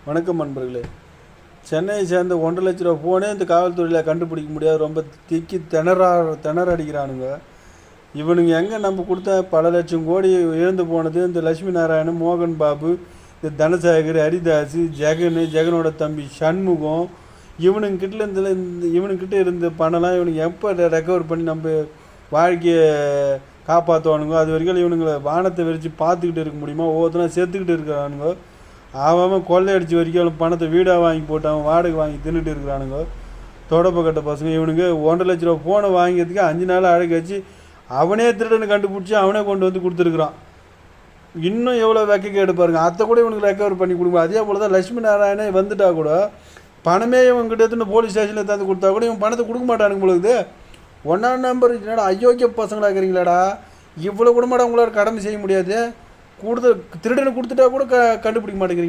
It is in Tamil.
வணக்கம் நண்பர்களே. சென்னையை சேர்ந்த 1,50,000 ரூபா ஃபோனே இந்த காவல்துறையில் கண்டுபிடிக்க முடியாது. ரொம்ப திணற அடிக்கிறானுங்க. இவனுங்க எங்கே நம்ம கொடுத்த பல லட்சம் கோடி இழந்து போனது இந்த லட்சுமி நாராயணன், மோகன் பாபு, இந்த தனசேகர், ஹரிதாஸ், ஜெகனோட தம்பி சண்முகம், இவனுங்கிட்ட இருந்த பணம்லாம் இவனுக்கு எப்போ ரெக்கவர் பண்ணி நம்ம வாழ்க்கையை காப்பாற்றுவானுங்க. அது வரைக்கும் இவனுங்களை வானத்தை விரித்து பார்த்துக்கிட்டு இருக்க முடியுமா? ஒவ்வொருத்தரும் சேர்த்துக்கிட்டு இருக்கிறானுங்க. அவன் கொள்ளையடிச்சு வரைக்கும் பணத்தை வீடாக வாங்கி போட்டு அவன் வாடகை வாங்கி தின்னுட்டு இருக்கிறானுங்க. தொடப்பக்கட்ட பசங்க இவனுங்க 1,50,000 ரூபா ஃபோனை வாங்கிறதுக்கு 5 நாள் அழகு வச்சு அவனே திருடனை கண்டுபிடிச்சி அவனே கொண்டு வந்து கொடுத்துருக்குறான். இன்னும் எவ்வளோ வெக்கைக்கு பாருங்க. அதை கூட இவனுக்கு ரெக்கவர் பண்ணி கொடுக்கும். அதே போல் தான் லட்சுமி நாராயணே வந்துட்டா கூட பணமே இவங்ககிட்ட எடுத்துன்னு போலீஸ் ஸ்டேஷனில் தந்து கொடுத்தா கூட இவன் பணத்தை கொடுக்க மாட்டானுங்க பொழுது. 1ஆம் நம்பர் என்னடா அயோக்கிய பசங்களாக இருக்கிறீங்களாடா, இவ்வளோ கூட மாட்டா உங்களால் கடமை செய்ய முடியாது. திருடனை கொடுத்துட்டா கூட கண்டுபிடிக்க மாட்டேங்கிறீங்க.